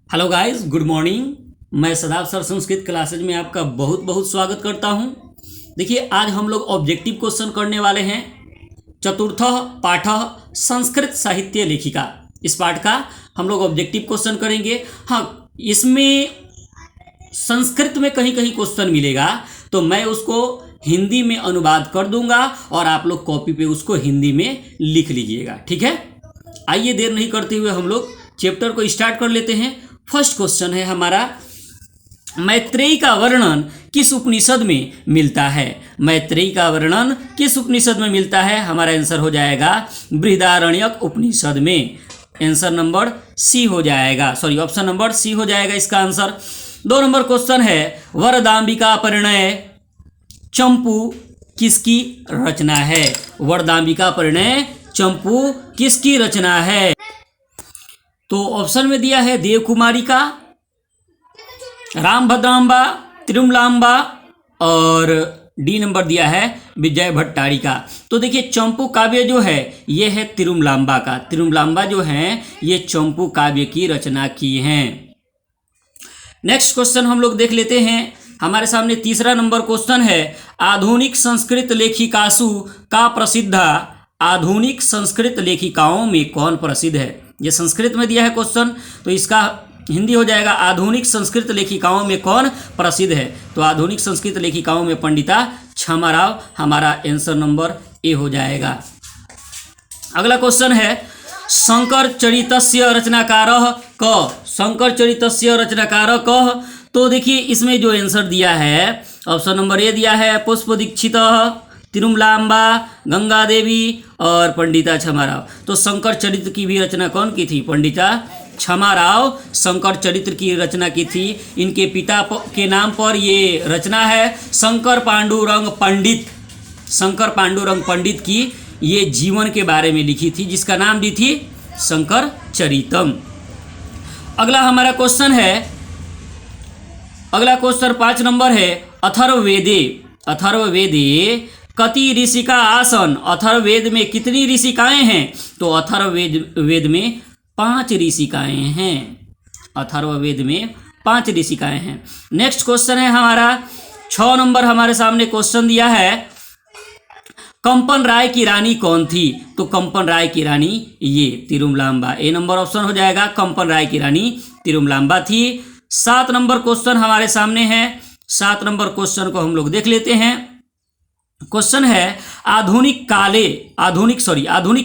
Hello guys, good morning. मैं सदाब sir Sanskrit classes में आपका बहुत बहुत स्वागत करता हूं। देखिए, आज हम लोग ऑब्जेक्टिव क्वेश्चन करने वाले हैं। चतुर्थ पाठ संस्कृत साहित्य लेखिका, इस पाठ का हम लोग ऑब्जेक्टिव क्वेश्चन करेंगे। हाँ, इसमें संस्कृत में कहीं कहीं क्वेश्चन मिलेगा तो मैं उसको हिंदी में अनुवाद कर दूंगा और आप लोग कॉपी पे उसको हिंदी में लिख लीजिएगा, ठीक है। आइए देर नहीं करते हुए हम लोग चैप्टर को स्टार्ट कर लेते हैं। फर्स्ट क्वेश्चन है हमारा, मैत्रेयी का वर्णन किस उपनिषद में मिलता है। मैत्रेयी का वर्णन किस उपनिषद में मिलता है? हमारा आंसर हो जाएगा बृहदारण्यक उपनिषद में। आंसर नंबर सी हो जाएगा, सॉरी ऑप्शन नंबर सी हो जाएगा इसका आंसर। 2 नंबर क्वेश्चन है, वरदाम्बिका परिणय चंपू किसकी रचना है? वरदाम्बिका परिणय चंपू किसकी रचना है? तो ऑप्शन में दिया है देवकुमारी का, रामभद्राम्बा, तिरुमलाम्बा और डी नंबर दिया है विजय भट्टारी का। तो देखिए, चंपू काव्य जो है ये है तिरुमलाम्बा का। तिरुमलाम्बा जो है ये चंपू काव्य की रचना की हैं। नेक्स्ट क्वेश्चन हम लोग देख लेते हैं। हमारे सामने तीसरा नंबर क्वेश्चन है, आधुनिक संस्कृत लेखिकासु का प्रसिद्धा। आधुनिक संस्कृत लेखिकाओं में कौन प्रसिद्ध है? ये संस्कृत में दिया है क्वेश्चन, तो इसका हिंदी हो जाएगा आधुनिक संस्कृत लेखिकाओं में कौन प्रसिद्ध है। तो आधुनिक संस्कृत लेखिकाओं में पंडिता क्षमाराव, हमारा आंसर नंबर ए हो जाएगा। अगला क्वेश्चन है, शंकर चरितस्य रचनाकारः कः। शंकर चरितस्य रचनाकारः कः। तो देखिए, इसमें जो आंसर दिया है ऑप्शन नंबर ए दिया है पुष्प दीक्षित, तिरुमलाम्बा, गंगा देवी और पंडिता क्षमाराव। तो शंकर चरित्र की भी रचना कौन की थी? पंडिता क्षमाराव शंकर चरित्र की रचना की थी। इनके पिता के नाम पर ये रचना है। शंकर पांडुरंग पंडित, शंकर पांडुरंग पंडित की ये जीवन के बारे में लिखी थी, जिसका नाम दी थी शंकर चरितम। अगला हमारा क्वेश्चन है, अगला क्वेश्चन 5 नंबर है, अथर्ववेदे। अथर्ववेदे कति ऋषिका आसन। अथर्ववेद में कितनी ऋषिकाएं हैं? तो अथर्ववेद में 5 ऋषिकाएं हैं। अथर्ववेद में 5 ऋषिकाएं हैं। नेक्स्ट क्वेश्चन है हमारा 6 नंबर, हमारे सामने क्वेश्चन दिया है, कंपन राय की रानी कौन थी? तो कंपन राय की रानी ये तिरुमलाम्बा, ए नंबर ऑप्शन हो जाएगा। कंपन राय की रानी तिरुमलाम्बा थी। 7 नंबर क्वेश्चन हमारे सामने है। 7 नंबर क्वेश्चन को हम लोग देख लेते हैं। क्वेश्चन है, आधुनिक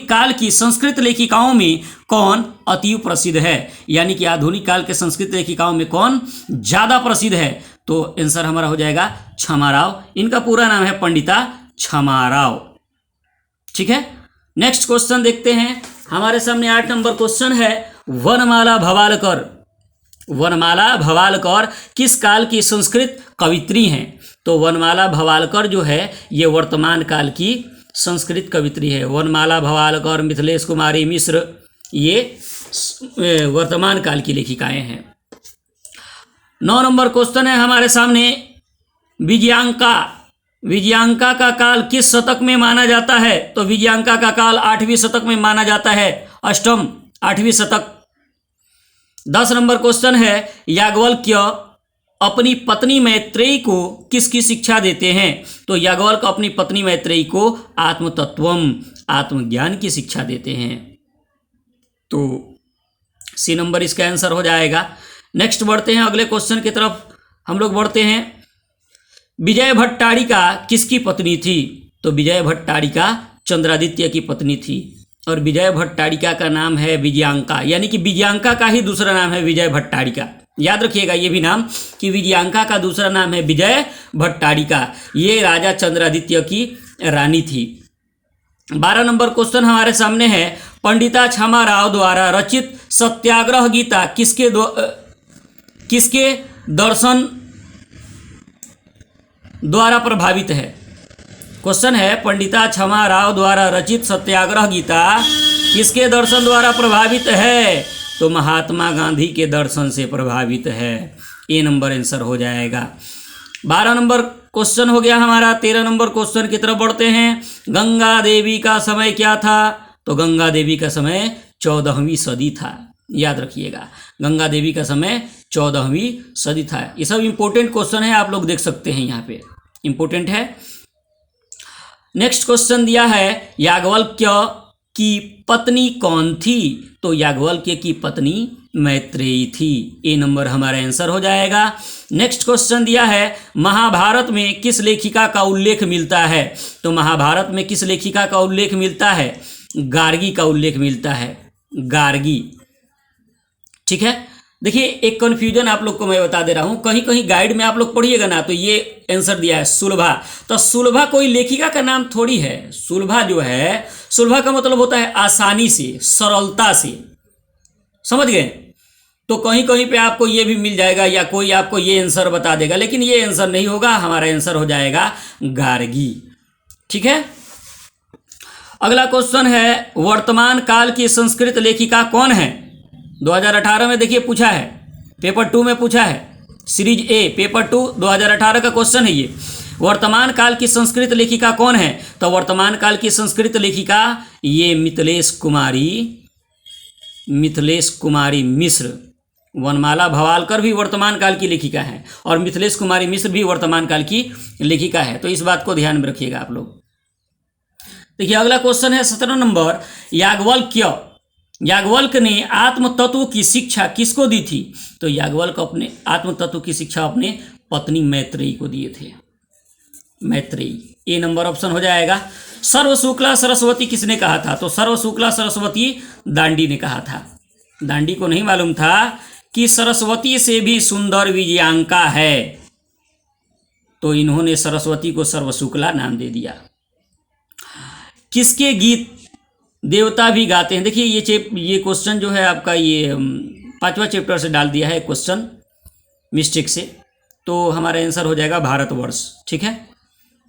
काल की संस्कृत लेखिकाओं में कौन अति प्रसिद्ध है? यानी कि आधुनिक काल के संस्कृत लेखिकाओं में कौन ज्यादा प्रसिद्ध है? तो आंसर हमारा हो जाएगा क्षमाराव। इनका पूरा नाम है पंडिता क्षमाराव, ठीक है। नेक्स्ट क्वेश्चन देखते हैं। हमारे सामने 8 नंबर क्वेश्चन है, वनमाला भवालकर। वनमाला भवालकर किस काल की संस्कृत कवित्री हैं? तो वनमाला भवालकर जो है ये वर्तमान काल की संस्कृत कवित्री है। वनमाला भवालकर, मिथिलेश कुमारी मिश्र, ये वर्तमान काल की लेखिकाएं हैं। 9 नंबर क्वेश्चन है हमारे सामने, विजयांका। विजयांका का काल किस शतक में माना जाता है? तो विजयांका का काल 8वीं शतक में माना जाता है, अष्टम 8वीं शतक। 10 नंबर क्वेश्चन है, याज्ञवल्क्य अपनी पत्नी मैत्रेयी को किसकी शिक्षा देते हैं? तो याज्ञवल्क्य अपनी पत्नी मैत्रेयी को आत्मतत्वम, आत्मज्ञान की शिक्षा देते हैं। तो सी नंबर इसका आंसर हो जाएगा। नेक्स्ट बढ़ते हैं अगले क्वेश्चन की तरफ हम लोग बढ़ते हैं। विजय भट्टारिका किसकी पत्नी थी? तो विजय भट्टारिका चंद्रादित्य की पत्नी थी और विजय भट्टारिका का नाम है विजयांका, यानी कि विजयांका का ही दूसरा नाम है विजय भट्टारिका। याद रखिएगा ये भी नाम कि विजयांका का दूसरा नाम है विजय भट्टारिका। ये राजा चंद्रादित्य की रानी थी। 12 नंबर क्वेश्चन हमारे सामने है, पंडिता क्षमाराव द्वारा रचित सत्याग्रह गीता किसके दर्शन द्वारा प्रभावित है? क्वेश्चन है, पंडिता क्षमाराव द्वारा रचित सत्याग्रह गीता किसके दर्शन द्वारा प्रभावित है? तो महात्मा गांधी के दर्शन से प्रभावित है। ए नंबर आंसर हो जाएगा। 12 नंबर क्वेश्चन हो गया हमारा। 13 नंबर क्वेश्चन की तरफ बढ़ते हैं। गंगा देवी का समय क्या था? तो गंगा देवी का समय 14वीं सदी था। याद रखिएगा। गंगा देवी का समय 14वीं सदी था। ये सब इंपॉर्टेंट क्वेश्चन है, आप लोग देख सकते हैं यहाँ पे, इंपॉर्टेंट है। नेक्स्ट क्वेश्चन दिया है याज्ञवल्क्य की पत्नी कौन थी? तो याज्ञवल्क्य की पत्नी मैत्रेयी थी। ए नंबर हमारा आंसर हो जाएगा। नेक्स्ट क्वेश्चन दिया है महाभारत में किस लेखिका का उल्लेख मिलता है? तो महाभारत में किस लेखिका का उल्लेख मिलता है? गार्गी का उल्लेख मिलता है, गार्गी। ठीक है, देखिए एक कन्फ्यूजन आप लोग को मैं बता दे रहा हूं, कहीं कहीं गाइड में आप लोग पढ़िएगा ना तो ये आंसर दिया है सुलभा। तो सुलभा कोई लेखिका का नाम थोड़ी है। सुलभा जो है, सुलभा का मतलब होता है आसानी से, सरलता से, समझ गए? तो कहीं कहीं पे आपको ये भी मिल जाएगा या कोई आपको ये आंसर बता देगा, लेकिन ये आंसर नहीं होगा, हमारा आंसर हो जाएगा गार्गी। ठीक है, अगला क्वेश्चन है वर्तमान काल की संस्कृत लेखिका कौन है? 2018 में देखिए पूछा है, पेपर 2 में पूछा है, सीरीज ए पेपर 2 2018 का क्वेश्चन है ये। वर्तमान काल की संस्कृत लेखिका कौन है? तो वर्तमान काल की संस्कृत लेखिका ये मिथिलेश कुमारी मिश्र। वनमाला भवालकर भी वर्तमान काल की लेखिका है और मिथिलेश कुमारी मिश्र भी वर्तमान काल की लेखिका है। तो इस बात को ध्यान में रखिएगा आप लोग। देखिए अगला क्वेश्चन है 17 नंबर, याज्ञवल्क्य ने आत्म तत्व की शिक्षा किसको दी थी? तो याज्ञवल्क्य अपने आत्म तत्व की शिक्षा अपने पत्नी मैत्रेयी को दिए थे, मैत्रेयी। ए नंबर ऑप्शन हो जाएगा। सर्वशुक्ला सरस्वती किसने कहा था? तो सर्वशुक्ला सरस्वती दांडी ने कहा था। दांडी को नहीं मालूम था कि सरस्वती से भी सुंदर विजयांका है, तो इन्होंने सरस्वती को सर्वशुक्ला नाम दे दिया। किसके गीत देवता भी गाते हैं? देखिए ये क्वेश्चन जो है आपका ये 5वां चैप्टर से डाल दिया है क्वेश्चन मिस्टेक से, तो हमारा आंसर हो जाएगा भारतवर्ष। ठीक है,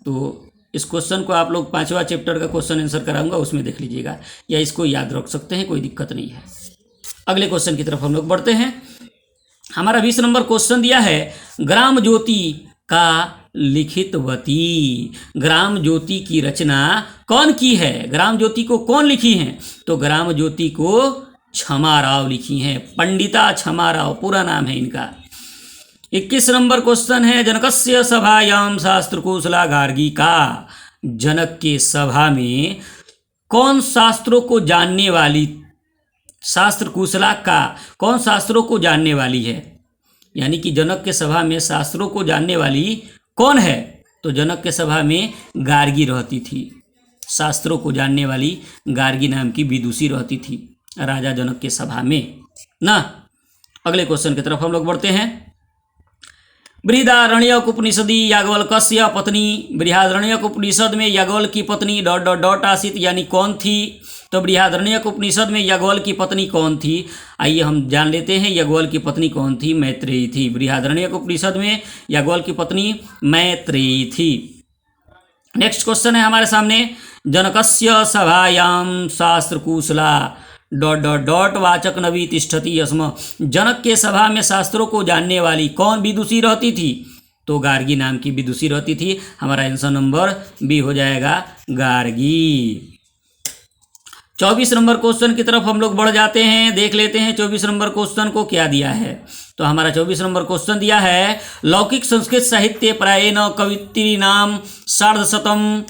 तो इस क्वेश्चन को आप लोग 5वां चैप्टर का क्वेश्चन आंसर कराऊंगा, उसमें देख लीजिएगा, या इसको याद रख सकते हैं, कोई दिक्कत नहीं है। अगले क्वेश्चन की तरफ हम लोग बढ़ते हैं। हमारा 20 नंबर क्वेश्चन दिया है ग्राम ज्योति का लिखितवती। ग्राम ज्योति की रचना कौन की है? ग्राम ज्योति को कौन लिखी है? तो ग्राम ज्योति को क्षमा राव लिखी हैं, पंडिता क्षमा राव पूरा नाम है इनका। 21 नंबर क्वेश्चन है जनकस्य सभायाम शास्त्रकुशला गार्गी का। जनक के सभा में कौन शास्त्रों को जानने वाली, शास्त्रकुशला का कौन शास्त्रों को जानने वाली है? यानी कि जनक के सभा में शास्त्रों को जानने वाली कौन है? तो जनक के सभा में गार्गी रहती थी। शास्त्रों को जानने वाली गार्गी नाम की विदुषी रहती थी राजा जनक के सभा में ना। अगले क्वेश्चन की तरफ हम लोग बढ़ते हैं। बृहदारण्यक उपनिषदि याज्ञवल्क्य पत्नी। बृहदारण्यक उपनिषद में याज्ञवल्क्य की पत्नी ... आसित यानी कौन थी? तो बृहदारण्यक उपनिषद में याज्ञवल्क्य की पत्नी कौन थी? आइए हम जान लेते हैं याज्ञवल्क्य की पत्नी कौन थी। मैत्रेयी थी। बृहदारण्यक उपनिषद में याज्ञवल्क्य की पत्नी मैत्रेयी थी। नेक्स्ट क्वेश्चन है हमारे सामने जनकस्य सभायाम शास्त्रकुशला ... वाचक नवी तिष्ठति अस्म। जनक के सभा में शास्त्रों को जानने वाली कौन विदुषी रहती थी? तो गार्गी नाम की विदुषी रहती थी। हमारा आंसर नंबर बी हो जाएगा गार्गी। 24 नंबर क्वेश्चन की तरफ हम लोग बढ़ जाते हैं, देख लेते हैं 24 नंबर क्वेश्चन को क्या दिया है। तो हमारा 24 नंबर क्वेश्चन दिया है लौकिक संस्कृत साहित्य प्रायेण कवित्रीणाम 150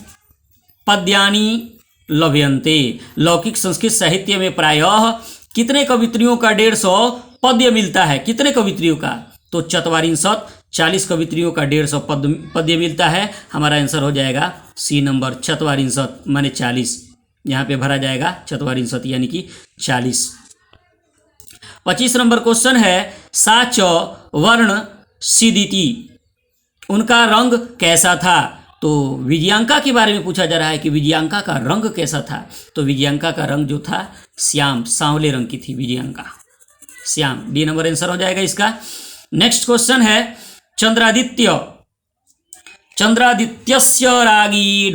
पद्यानि लभ्यन्ते। लौकिक संस्कृत साहित्य में प्रायः कितने कवित्रियों का 150 पद्य मिलता है? कितने कवित्रियों का? तो 40 कवित्रियों का 150 पद्य मिलता है। हमारा आंसर हो जाएगा सी नंबर 44 माने 40, यहाँ पे भरा जाएगा 44 यानी कि 40। 25 नंबर क्वेश्चन है साच वर्ण सिदिति, उनका रंग कैसा था? तो विजयांका के बारे में पूछा जा रहा है कि विजयांका का रंग कैसा था? तो विजयांका का रंग जो था श्याम, सांवले रंग की थी Vijayanka, Shyam. D number answer हो जाएगा इसका। नेक्स्ट क्वेश्चन है चंद्रादित्यस्य रागी ...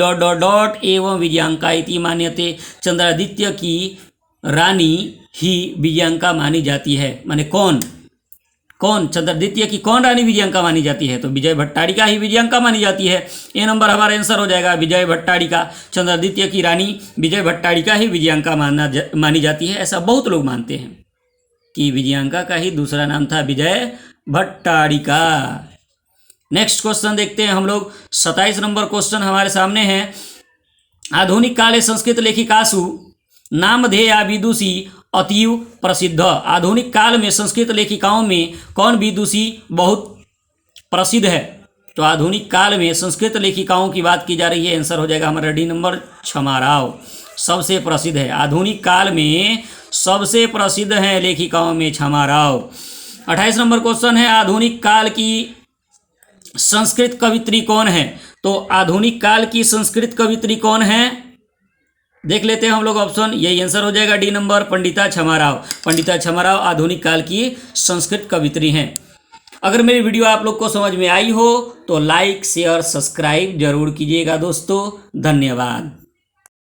एवं विजयांका इति मान्यते। चंद्रादित्य की रानी ही विजयांका मानी जाती है। माने कौन चंद्रादित्य की कौन रानी विजयांका मानी जाती है? तो विजय भट्टारिका ही विजयांका मानी जाती है। ए नंबर हमारा आंसर हो जाएगा विजय भट्टारिका। चंद्रादित्य की रानी विजय भट्टारिका ही विजयांका मानी जाती है, ऐसा बहुत लोग मानते हैं। कि विजयांका का ही दूसरा नाम था विजय भट्टारिका। नेक्स्ट क्वेश्चन देखते हैं हम लोग। 27 नंबर क्वेश्चन हमारे सामने है। आधुनिक काले संस्कृत लेखिकासु नामधेया विदुषी अतीव प्रसिद्ध। आधुनिक काल में संस्कृत लेखिकाओं में कौन विदुषी बहुत प्रसिद्ध है? तो आधुनिक काल में संस्कृत लेखिकाओं की बात की जा रही है। आंसर हो जाएगा हमारा डी नंबर, क्षमा राव सबसे प्रसिद्ध है। आधुनिक काल में सबसे प्रसिद्ध है लेखिकाओं में क्षमा राव। 28 नंबर क्वेश्चन है। आधुनिक काल की संस्कृत कवित्री कौन है? तो आधुनिक काल की संस्कृत कवित्री कौन है? देख लेते हैं हम लोग ऑप्शन। यही आंसर हो जाएगा डी नंबर, पंडिता क्षमा राव। पंडिता क्षमा राव आधुनिक काल की संस्कृत कवित्री हैं। अगर मेरी वीडियो आप लोग को समझ में आई हो तो लाइक शेयर सब्सक्राइब जरूर कीजिएगा दोस्तों। धन्यवाद।